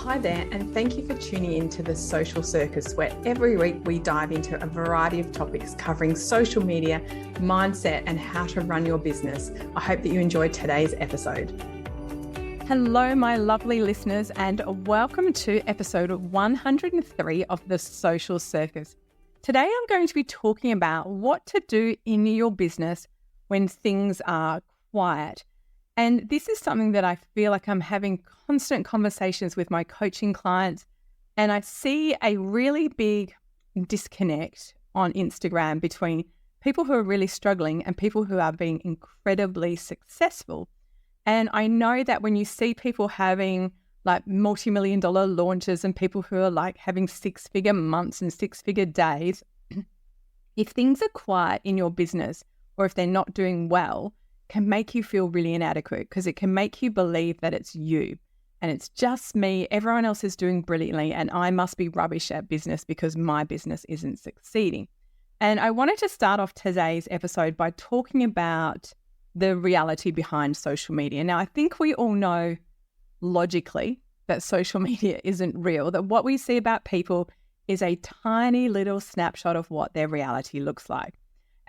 Hi there, and thank you for tuning in to the Social Circus, where every week we dive into a variety of topics covering social media, mindset, and how to run your business. I hope that you enjoyed today's episode. Hello, my lovely listeners, and welcome to episode 103 of the Social Circus. Today, I'm going to be talking about what to do in your business when things are quiet. And this is something that I feel like I'm having constant conversations with my coaching clients, and I see a really big disconnect on Instagram between people who are really struggling and people who are being incredibly successful. And I know that when you see people having like multi-million dollar launches and people who are like having six-figure months and six-figure days, if things are quiet in your business or if they're not doing well, can make you feel really inadequate, because it can make you believe that it's you and it's just me, everyone else is doing brilliantly, and I must be rubbish at business because my business isn't succeeding. And I wanted to start off today's episode by talking about the reality behind social media. Now, I think we all know logically that social media isn't real, that what we see about people is a tiny little snapshot of what their reality looks like.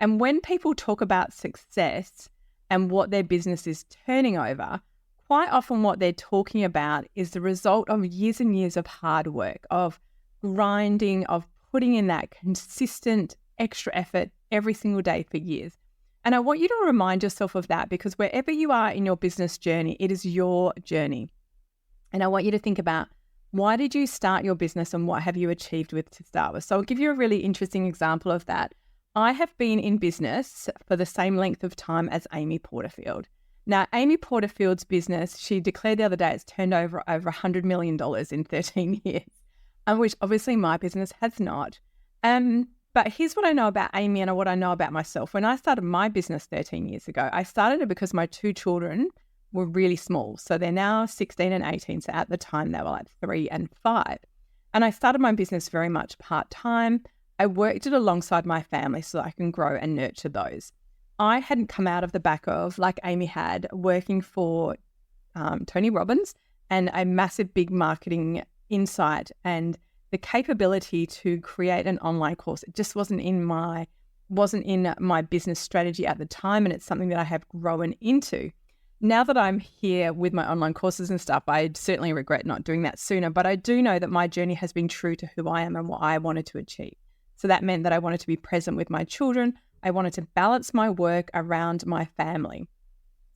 And when people talk about success and what their business is turning over, quite often what they're talking about is the result of years and years of hard work, of grinding, of putting in that consistent extra effort every single day for years. And I want you to remind yourself of that, because wherever you are in your business journey, it is your journey. And I want you to think about, why did you start your business and what have you achieved with to start with? So I'll give you a really interesting example of that. I have been in business for the same length of time as Amy Porterfield. Now, Amy Porterfield's business, she declared the other day, it's turned over $100 million in 13 years, which obviously my business has not. But here's what I know about Amy and what I know about myself. When I started my business 13 years ago, I started it because my two children were really small. So they're now 16 and 18. So at the time, they were like 3 and 5. And I started my business very much part-time. I worked it alongside my family so that I can grow and nurture those. I hadn't come out of the back of, like Amy had, working for Tony Robbins and a massive big marketing insight and the capability to create an online course. It just wasn't in my business strategy at the time, and it's something that I have grown into. Now that I'm here with my online courses and stuff, I certainly regret not doing that sooner, but I do know that my journey has been true to who I am and what I wanted to achieve. So that meant that I wanted to be present with my children. I wanted to balance my work around my family.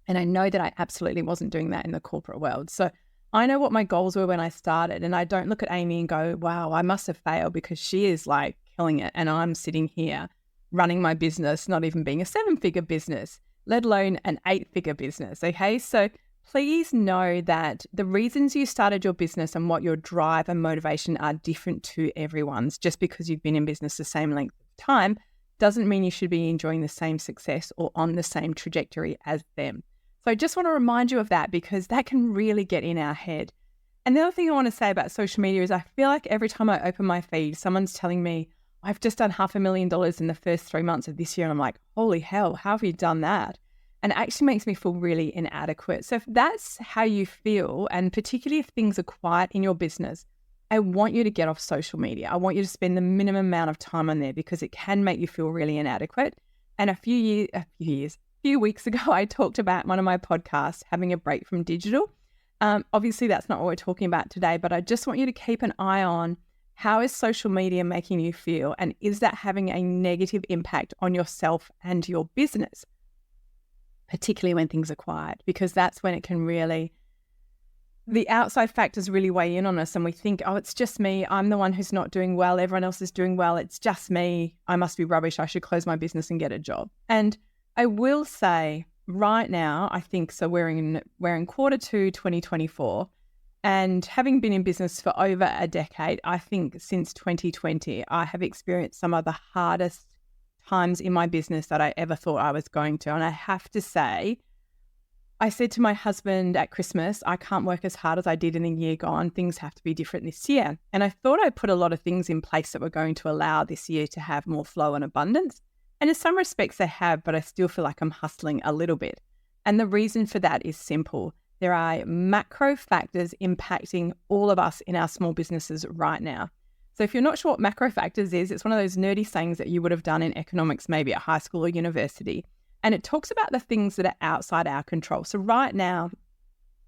And I know that I absolutely wasn't doing that in the corporate world. So I know what my goals were when I started, and I don't look at Amy and go, wow, I must have failed because she is like killing it. And I'm sitting here running my business, not even being a 7-figure business, let alone an 8-figure business. Okay. So please know that the reasons you started your business and what your drive and motivation are different to everyone's. Just because you've been in business the same length of time doesn't mean you should be enjoying the same success or on the same trajectory as them. So I just want to remind you of that, because that can really get in our head. And the other thing I want to say about social media is I feel like every time I open my feed, someone's telling me, I've just done $500,000 in the first 3 months of this year. And I'm like, holy hell, how have you done that? And it actually makes me feel really inadequate. So if that's how you feel, and particularly if things are quiet in your business, I want you to get off social media. I want you to spend the minimum amount of time on there, because it can make you feel really inadequate. And a few weeks ago, I talked about one of my podcasts, having a break from digital. Obviously, that's not what we're talking about today, but I just want you to keep an eye on, how is social media making you feel? And is that having a negative impact on yourself and your business? Particularly when things are quiet, because that's when it can really, the outside factors really weigh in on us, and we think, oh, it's just me. I'm the one who's not doing well. Everyone else is doing well. It's just me. I must be rubbish. I should close my business and get a job. And I will say right now, I think, so we're in Q2 2024, and having been in business for over a decade, I think since 2020, I have experienced some of the hardest times in my business that I ever thought I was going to. And I have to say, I said to my husband at Christmas, I can't work as hard as I did in the year gone. Things have to be different this year. And I thought I put a lot of things in place that were going to allow this year to have more flow and abundance. And in some respects they have, but I still feel like I'm hustling a little bit. And the reason for that is simple. there are macro factors impacting all of us in our small businesses right now. So if you're not sure what macro factors is, it's one of those nerdy sayings that you would have done in economics, maybe at high school or university. And it talks about the things that are outside our control. So right now,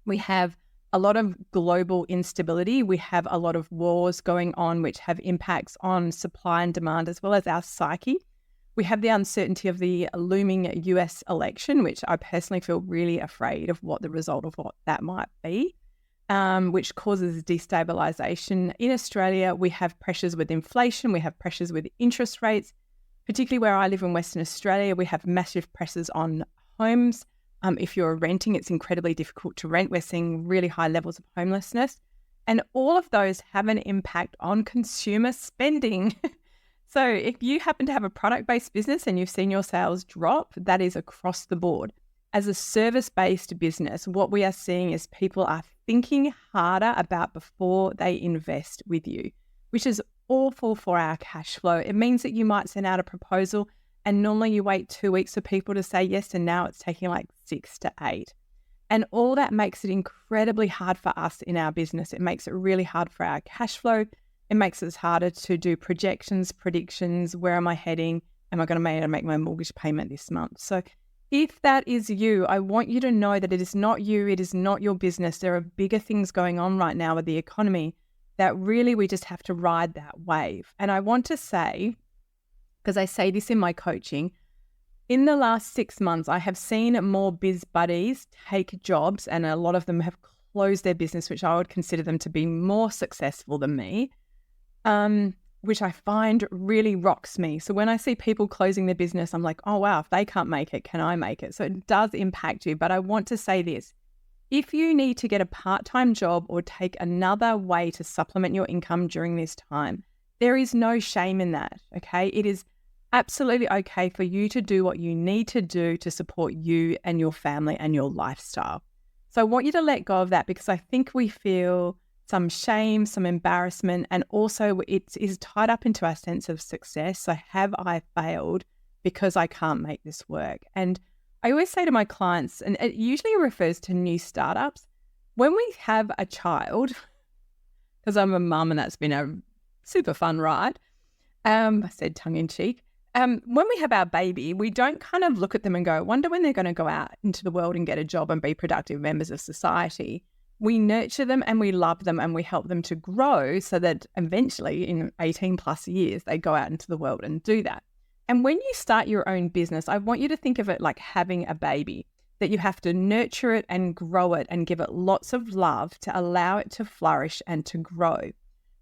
we have a lot of global instability. We have a lot of wars going on, which have impacts on supply and demand, as well as our psyche. We have the uncertainty of the looming US election, which I personally feel really afraid of what the result of what that might be, which causes destabilization. In Australia, we have pressures with inflation. We have pressures with interest rates. Particularly where I live in Western Australia, we have massive pressures on homes. If you're renting, it's incredibly difficult to rent. We're seeing really high levels of homelessness. And all of those have an impact on consumer spending. So if you happen to have a product-based business and you've seen your sales drop, that is across the board. As a service-based business, what we are seeing is people are thinking harder about before they invest with you, which is awful for our cash flow. It means that you might send out a proposal and normally you wait 2 weeks for people to say yes, and now it's taking like 6 to 8. And all that makes it incredibly hard for us in our business. It makes it really hard for our cash flow. It makes it harder to do projections, predictions. Where am I heading? Am I going to make my mortgage payment this month? So if that is you, I want you to know that it is not you. It is not your business. There are bigger things going on right now with the economy that really we just have to ride that wave. And I want to say, because I say this in my coaching, in the last 6 months, I have seen more biz buddies take jobs, and a lot of them have closed their business, which I would consider them to be more successful than me, which I find really rocks me. So when I see people closing their business, I'm like, oh, wow, if they can't make it, can I make it? So it does impact you. But I want to say this. If you need to get a part-time job or take another way to supplement your income during this time, there is no shame in that, okay? It is absolutely okay for you to do what you need to do to support you and your family and your lifestyle. So I want you to let go of that, because I think we feel some shame, some embarrassment, and also it is tied up into our sense of success. So have I failed because I can't make this work? And I always say to my clients, and it usually refers to new startups, when we have a child, because I'm a mum and that's been a super fun ride, I said tongue in cheek, when we have our baby, we don't kind of look at them and go, wonder when they're going to go out into the world and get a job and be productive members of society. We nurture them and we love them and we help them to grow so that eventually in 18 plus years, they go out into the world and do that. And when you start your own business, I want you to think of it like having a baby, that you have to nurture it and grow it and give it lots of love to allow it to flourish and to grow.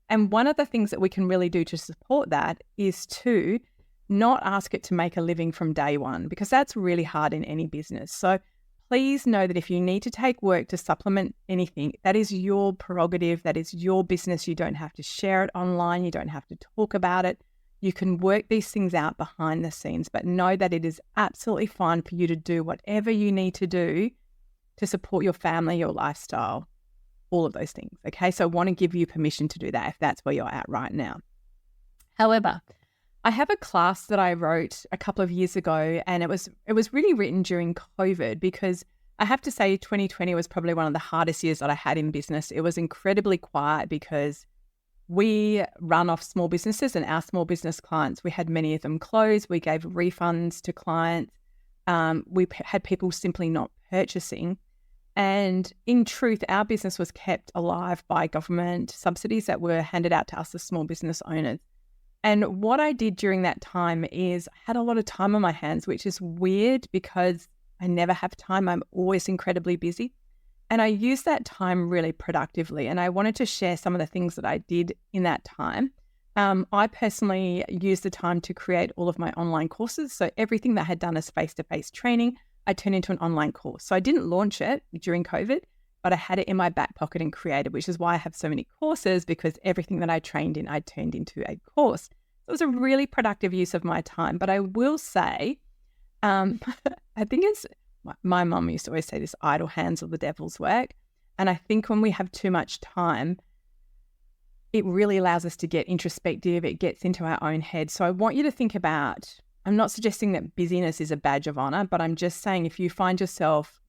And one of the things that we can really do to support that is to not ask it to make a living from day one, because that's really hard in any business. So please know that if you need to take work to supplement anything, that is your prerogative. That is your business. You don't have to share it online. You don't have to talk about it. You can work these things out behind the scenes, but know that it is absolutely fine for you to do whatever you need to do to support your family, your lifestyle, all of those things. Okay. So I want to give you permission to do that if that's where you're at right now. However, I have a class that I wrote a couple of years ago, and it was really written during COVID, because I have to say 2020 was probably one of the hardest years that I had in business. It was incredibly quiet because we run off small businesses, and our small business clients, we had many of them close. We gave refunds to clients. We had people simply not purchasing. And in truth, our business was kept alive by government subsidies that were handed out to us as small business owners. And what I did during that time is I had a lot of time on my hands, which is weird because I never have time. I'm always incredibly busy. And I used that time really productively. And I wanted to share some of the things that I did in that time. I personally used the time to create all of my online courses. So everything that I had done as face-to-face training, I turned into an online course. So I didn't launch it during COVID, but I had it in my back pocket and created, which is why I have so many courses, because everything that I trained in, I turned into a course. So it was a really productive use of my time. But I will say, I think it's, my mum used to always say this, idle hands are the devil's work. And I think when we have too much time, it really allows us to get introspective. It gets into our own head. So I want you to think about, I'm not suggesting that busyness is a badge of honor, but I'm just saying if you find yourself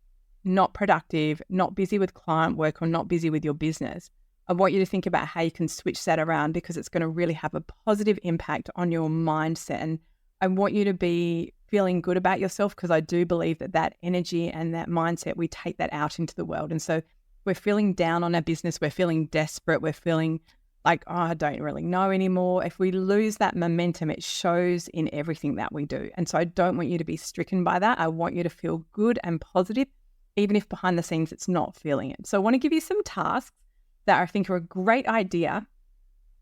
not productive, not busy with client work, or not busy with your business, I want you to think about how you can switch that around, because it's going to really have a positive impact on your mindset. And I want you to be feeling good about yourself, because I do believe that that energy and that mindset, we take that out into the world. And so we're feeling down on our business, we're feeling desperate, we're feeling like, oh, I don't really know anymore. If we lose that momentum, it shows in everything that we do. And so I don't want you to be stricken by that. I want you to feel good and positive, even if behind the scenes it's not feeling it. So I want to give you some tasks that I think are a great idea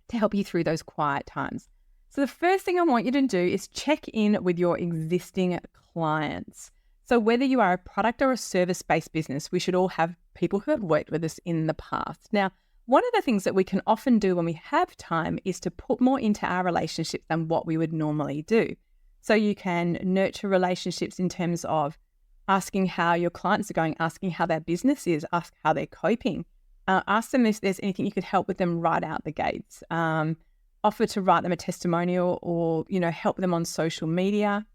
to help you through those quiet times. So the first thing I want you to do is check in with your existing clients. So whether you are a product or a service-based business, we should all have people who have worked with us in the past. Now, one of the things that we can often do when we have time is to put more into our relationships than what we would normally do. So you can nurture relationships in terms of asking how your clients are going, asking how their business is, ask how they're coping. Ask them if there's anything you could help with them right out the gates. Offer to write them a testimonial, or, help them on social media.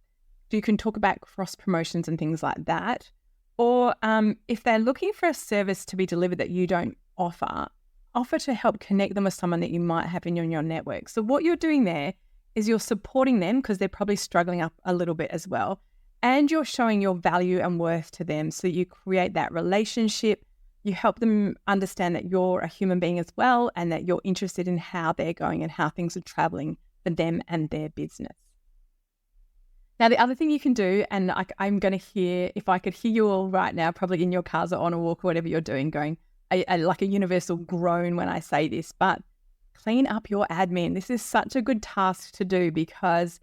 You can talk about cross promotions and things like that. Or if they're looking for a service to be delivered that you don't offer to help connect them with someone that you might have in your network. So what you're doing there is you're supporting them, because they're probably struggling up a little bit as well. And you're showing your value and worth to them. So you create that relationship. You help them understand that you're a human being as well, and that you're interested in how they're going and how things are traveling for them and their business. Now, the other thing you can do, and I'm going to hear, if I could hear you all right now, probably in your cars or on a walk or whatever you're doing, going like a universal groan when I say this, but clean up your admin. This is such a good task to do, because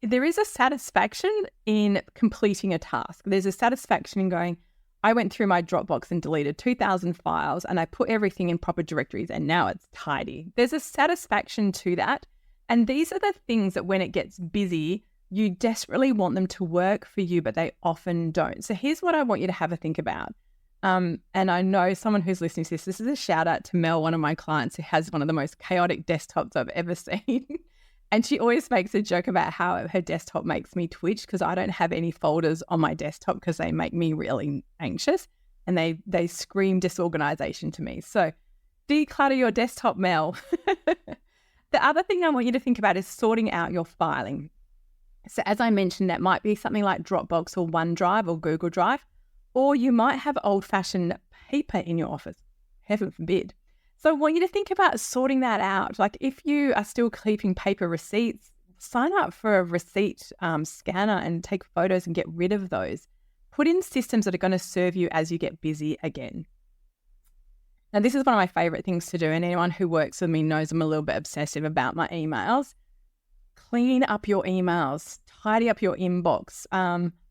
there is a satisfaction in completing a task. There's a satisfaction in going, I went through my Dropbox and deleted 2,000 files, and I put everything in proper directories, and now it's tidy. There's a satisfaction to that. And these are the things that when it gets busy, you desperately want them to work for you, but they often don't. So here's what I want you to have a think about. And I know someone who's listening to this is a shout out to Mel, one of my clients, who has one of the most chaotic desktops I've ever seen. And she always makes a joke about how her desktop makes me twitch, because I don't have any folders on my desktop, because they make me really anxious, and they scream disorganization to me. So declutter your desktop, Mel. The other thing I want you to think about is sorting out your filing. So as I mentioned, that might be something like Dropbox or OneDrive or Google Drive, or you might have old-fashioned paper in your office, heaven forbid. So I want you to think about sorting that out. Like, if you are still keeping paper receipts, sign up for a receipt scanner and take photos and get rid of those. Put in systems that are going to serve you as you get busy again. Now, this is one of my favorite things to do, and anyone who works with me knows I'm a little bit obsessive about my emails. Clean up your emails, tidy up your inbox.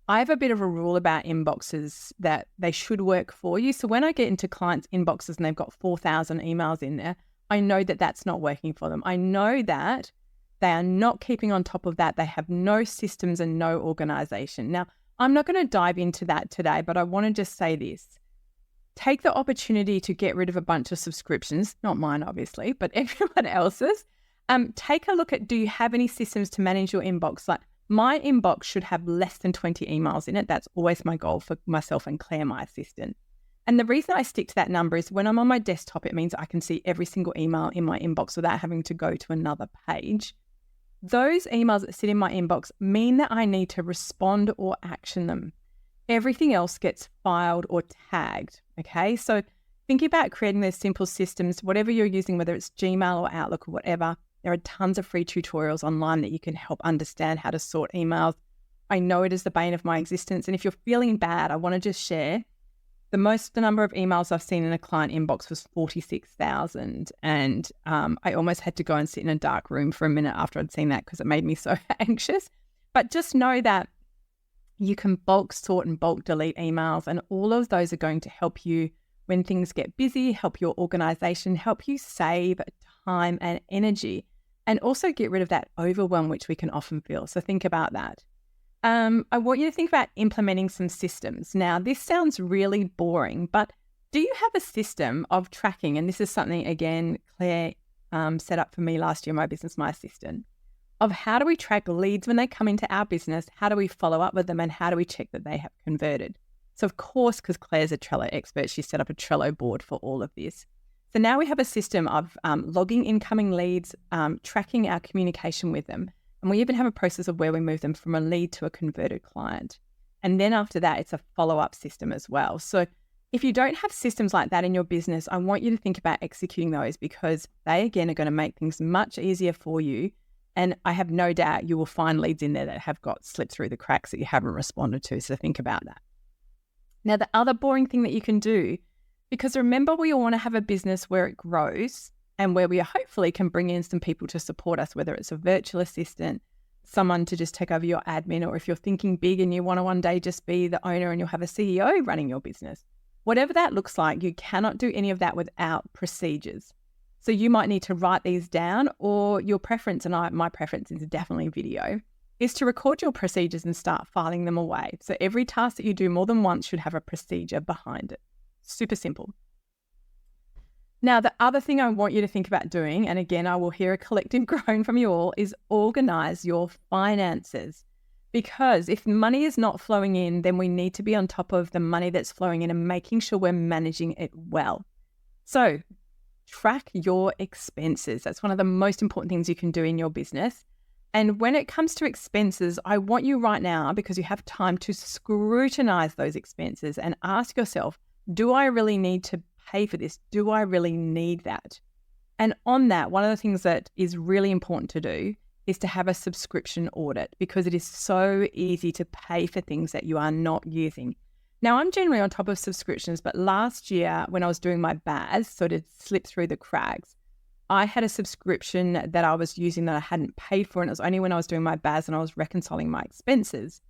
I have a bit of a rule about inboxes that they should work for you. So when I get into clients' inboxes and they've got 4,000 emails in there, I know that that's not working for them. I know that they are not keeping on top of that. They have no systems and no organization. Now, I'm not going to dive into that today, but I want to just say this. Take the opportunity to get rid of a bunch of subscriptions, not mine, obviously, but everyone else's. Take a look at, do you have any systems to manage your inbox? Like, my inbox should have less than 20 emails in it. That's always my goal for myself and Claire, my assistant. And the reason I stick to that number is when I'm on my desktop, it means I can see every single email in my inbox without having to go to another page. Those emails that sit in my inbox mean that I need to respond or action them. Everything else gets filed or tagged, okay? So think about creating those simple systems, whatever you're using, whether it's Gmail or Outlook or whatever. There are tons of free tutorials online that you can help understand how to sort emails. I know it is the bane of my existence. And if you're feeling bad, I want to just share the number of emails I've seen in a client inbox was 46,000. And I almost had to go and sit in a dark room for a minute after I'd seen that, because it made me so anxious. But just know that you can bulk sort and bulk delete emails, and all of those are going to help you when things get busy, help your organization, help you save time and energy, and also get rid of that overwhelm, which we can often feel. So think about that. I want you to think about implementing some systems. Now, this sounds really boring, but do you have a system of tracking? And this is something, again, Claire set up for me last year, my business, my assistant, of how do we track leads when they come into our business? How do we follow up with them? And how do we check that they have converted? So of course, because Claire's a Trello expert, she set up a Trello board for all of this. So now we have a system of logging incoming leads, tracking our communication with them. And we even have a process of where we move them from a lead to a converted client. And then after that, it's a follow-up system as well. So if you don't have systems like that in your business, I want you to think about executing those, because they, again, are going to make things much easier for you. And I have no doubt you will find leads in there that have got slipped through the cracks that you haven't responded to. So think about that. Now, the other boring thing that you can do, because remember, we all want to have a business where it grows and where we hopefully can bring in some people to support us, whether it's a virtual assistant, someone to just take over your admin, or if you're thinking big and you want to one day just be the owner and you'll have a CEO running your business. Whatever that looks like, you cannot do any of that without procedures. So you might need to write these down, or your preference, and my preference is definitely video, is to record your procedures and start filing them away. So every task that you do more than once should have a procedure behind it. Super simple. Now, the other thing I want you to think about doing, and again, I will hear a collective groan from you all, is organize your finances. Because if money is not flowing in, then we need to be on top of the money that's flowing in and making sure we're managing it well. So track your expenses. That's one of the most important things you can do in your business. And when it comes to expenses, I want you right now, because you have time, to scrutinize those expenses and ask yourself, do I really need to pay for this? Do I really need that? And on that, one of the things that is really important to do is to have a subscription audit, because it is so easy to pay for things that you are not using. Now, I'm generally on top of subscriptions, but last year when I was doing my BAS, so to slip through the cracks, I had a subscription that I was using that I hadn't paid for. And it was only when I was doing my BAS and I was reconciling my expenses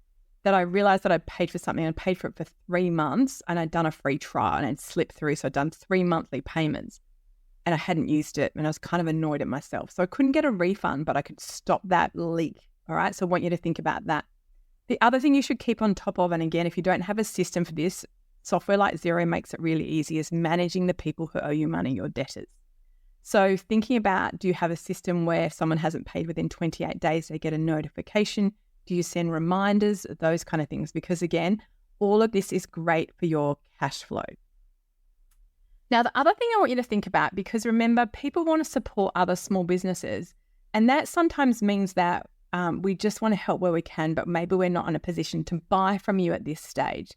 that I realized that I'd paid for something, and I paid for it for 3 months, and I'd done a free trial and I'd slipped through. So I'd done 3 monthly payments and I hadn't used it, and I was kind of annoyed at myself. So I couldn't get a refund, but I could stop that leak. All right. So I want you to think about that. The other thing you should keep on top of, and again, if you don't have a system for this, software like Xero makes it really easy, is managing the people who owe you money, your debtors. So thinking about, do you have a system where if someone hasn't paid within 28 days, they get a notification? Do you send reminders? Those kind of things. Because again, all of this is great for your cash flow. Now, the other thing I want you to think about, because remember, people want to support other small businesses. And that sometimes means that we just want to help where we can, but maybe we're not in a position to buy from you at this stage.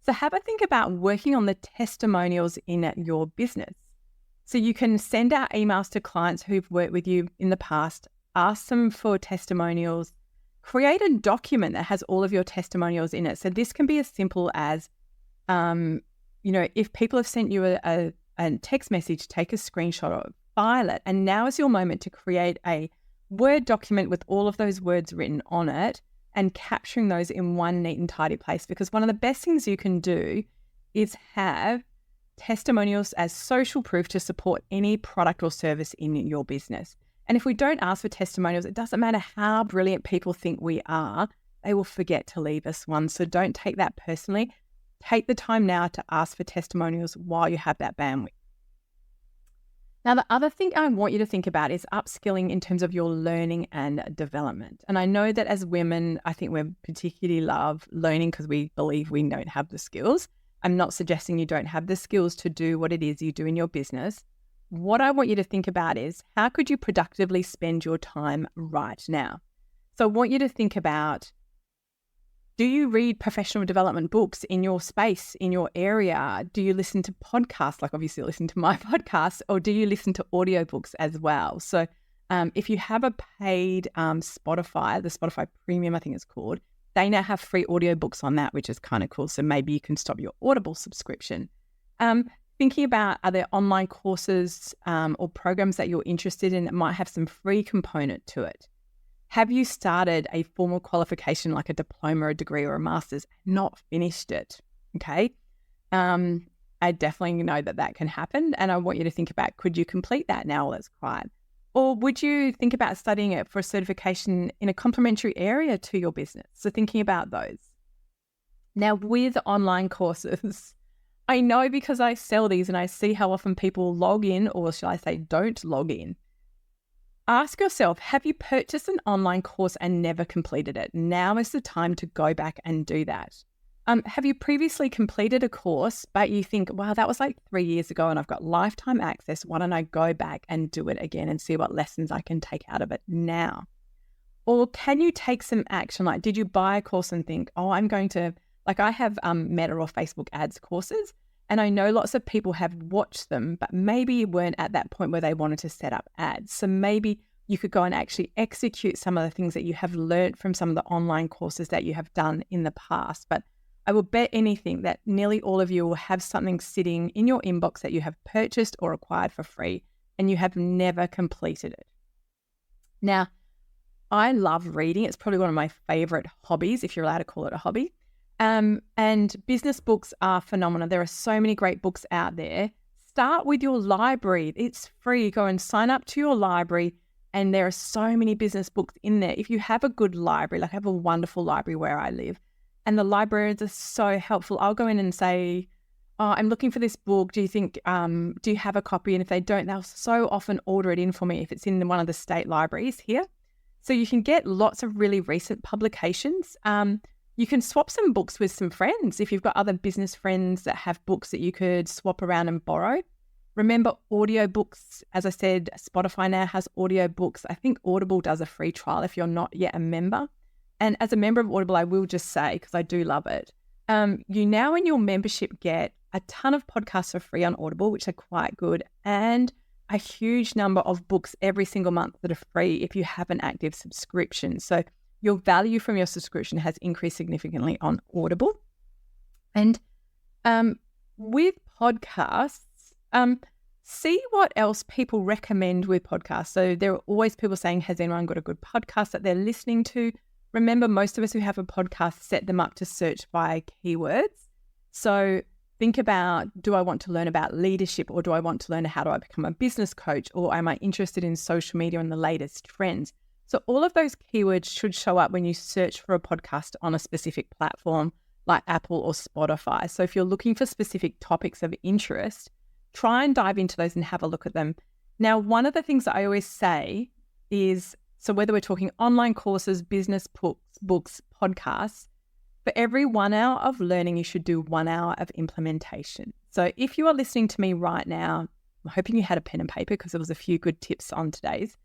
So have a think about working on the testimonials in your business. So you can send out emails to clients who've worked with you in the past, ask them for testimonials, create a document that has all of your testimonials in it. So this can be as simple as, if people have sent you a text message, take a screenshot of it, file it. And now is your moment to create a Word document with all of those words written on it and capturing those in one neat and tidy place. Because one of the best things you can do is have testimonials as social proof to support any product or service in your business. And if we don't ask for testimonials, it doesn't matter how brilliant people think we are, they will forget to leave us one. So don't take that personally. Take the time now to ask for testimonials while you have that bandwidth. Now, the other thing I want you to think about is upskilling in terms of your learning and development. And I know that as women, I think we particularly love learning because we believe we don't have the skills. I'm not suggesting you don't have the skills to do what it is you do in your business. What I want you to think about is, how could you productively spend your time right now? So I want you to think about, do you read professional development books in your space, in your area? Do you listen to podcasts, like obviously listen to my podcast, or do you listen to audiobooks as well? So if you have a paid Spotify, the Spotify Premium, I think it's called, they now have free audiobooks on that, which is kind of cool. So maybe you can stop your Audible subscription. Thinking about, are there online courses or programs that you're interested in that might have some free component to it? Have you started a formal qualification like a diploma, a degree, or a master's, and not finished it? Okay. I definitely know that can happen. And I want you to think about, could you complete that now while it's quiet? Or would you think about studying it for a certification in a complementary area to your business? So thinking about those. Now, with online courses, I know because I sell these and I see how often people log in, or shall I say don't log in. Ask yourself, have you purchased an online course and never completed it? Now is the time to go back and do that. Have you previously completed a course, but you think, wow, that was like 3 years ago and I've got lifetime access. Why don't I go back and do it again and see what lessons I can take out of it now? Or can you take some action? Like, did you buy a course and think, oh, I'm going to, like I have Meta or Facebook ads courses, and I know lots of people have watched them, but maybe weren't at that point where they wanted to set up ads. So maybe you could go and actually execute some of the things that you have learned from some of the online courses that you have done in the past. But I will bet anything that nearly all of you will have something sitting in your inbox that you have purchased or acquired for free, and you have never completed it. Now, I love reading. It's probably one of my favorite hobbies, if you're allowed to call it a hobby. And business books are phenomenal. There are so many great books out there. Start with your library. It's free. Go and sign up to your library, and there are so many business books in there. If you have a good library, like I have a wonderful library where I live, and the librarians are so helpful. I'll go in and say, oh, I'm looking for this book. Do you think, do you have a copy? And if they don't, they'll so often order it in for me if it's in one of the state libraries here. So you can get lots of really recent publications. You can swap some books with some friends. If you've got other business friends that have books that you could swap around and borrow. Remember, audiobooks, as I said, Spotify now has audiobooks. I think Audible does a free trial if you're not yet a member. And as a member of Audible, I will just say, because I do love it, you now in your membership get a ton of podcasts for free on Audible, which are quite good, and a huge number of books every single month that are free if you have an active subscription. So your value from your subscription has increased significantly on Audible. And with podcasts, see what else people recommend with podcasts. So there are always people saying, has anyone got a good podcast that they're listening to? Remember, most of us who have a podcast set them up to search by keywords. So think about, do I want to learn about leadership, or do I want to learn how do I become a business coach, or am I interested in social media and the latest trends? So all of those keywords should show up when you search for a podcast on a specific platform like Apple or Spotify. So if you're looking for specific topics of interest, try and dive into those and have a look at them. Now, one of the things that I always say is, so whether we're talking online courses, business books, podcasts, for every 1 hour of learning, you should do 1 hour of implementation. So if you are listening to me right now, I'm hoping you had a pen and paper because there was a few good tips on today's.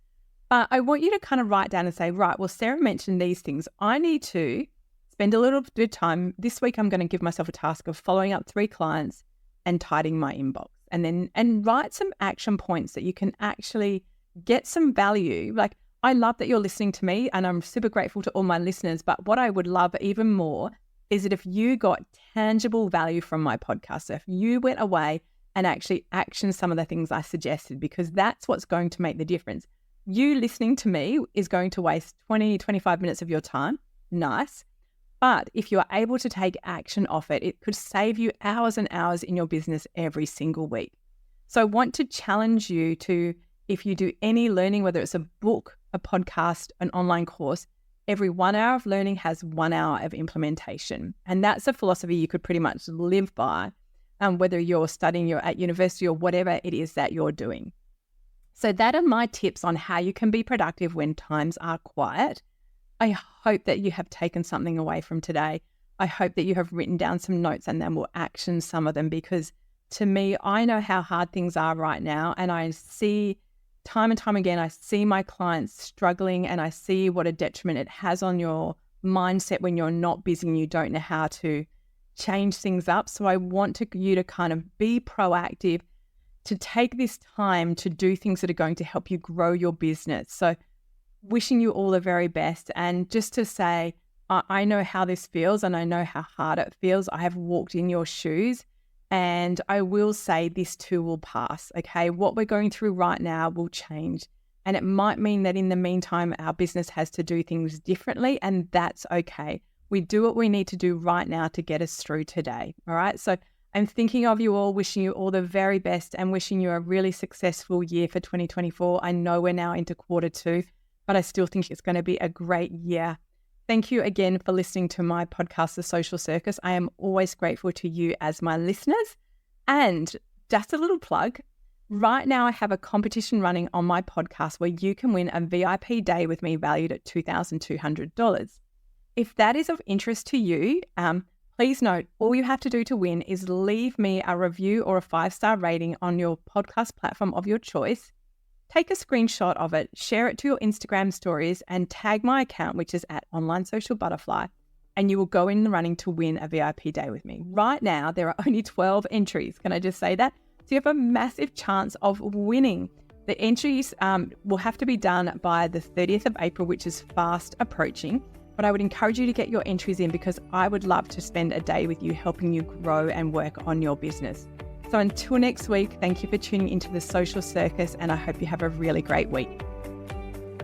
But I want you to kind of write down and say, right, well, Sarah mentioned these things. I need to spend a little bit of time. This week, I'm going to give myself a task of following up 3 clients and tidying my inbox. And write some action points that you can actually get some value. Like, I love that you're listening to me, and I'm super grateful to all my listeners. But what I would love even more is that if you got tangible value from my podcast, so if you went away and actually actioned some of the things I suggested, because that's what's going to make the difference. You listening to me is going to waste 20, 25 minutes of your time. Nice. But if you're able to take action off it, it could save you hours and hours in your business every single week. So I want to challenge you to, if you do any learning, whether it's a book, a podcast, an online course, every 1 hour of learning has 1 hour of implementation. And that's a philosophy you could pretty much live by, whether you're studying, you're at university, or whatever it is that you're doing. So that are my tips on how you can be productive when times are quiet. I hope that you have taken something away from today. I hope that you have written down some notes and then will action some of them, because to me, I know how hard things are right now, and I see time and time again, I see my clients struggling, and I see what a detriment it has on your mindset when you're not busy and you don't know how to change things up. So I want you to kind of be proactive, to take this time to do things that are going to help you grow your business. So wishing you all the very best. And just to say, I know how this feels, and I know how hard it feels. I have walked in your shoes, and I will say this too will pass, okay? What we're going through right now will change. And it might mean that in the meantime, our business has to do things differently, and that's okay. We do what we need to do right now to get us through today, all right? So I'm thinking of you all, wishing you all the very best, and wishing you a really successful year for 2024. I know we're now into Q2, but I still think it's going to be a great year. Thank you again for listening to my podcast, The Social Circus. I am always grateful to you as my listeners. And just a little plug, right now I have a competition running on my podcast where you can win a VIP day with me valued at $2,200. If that is of interest to you, Please note, all you have to do to win is leave me a review or a 5-star rating on your podcast platform of your choice. Take a screenshot of it, share it to your Instagram stories, and tag my account, which is at Online Social Butterfly, and you will go in the running to win a VIP day with me. Right now, there are only 12 entries. Can I just say that? So you have a massive chance of winning. The entries will have to be done by the 30th of April, which is fast approaching. But I would encourage you to get your entries in because I would love to spend a day with you helping you grow and work on your business. So until next week, thank you for tuning into the Social Circus, and I hope you have a really great week.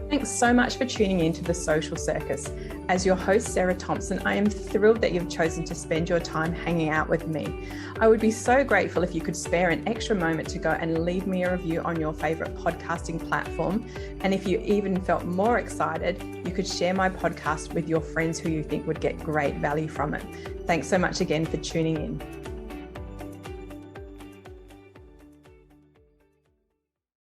Thanks so much for tuning into the Social Circus. As your host, Sarah Thompson, I am thrilled that you've chosen to spend your time hanging out with me. I would be so grateful if you could spare an extra moment to go and leave me a review on your favorite podcasting platform. And if you even felt more excited, you could share my podcast with your friends who you think would get great value from it. Thanks so much again for tuning in.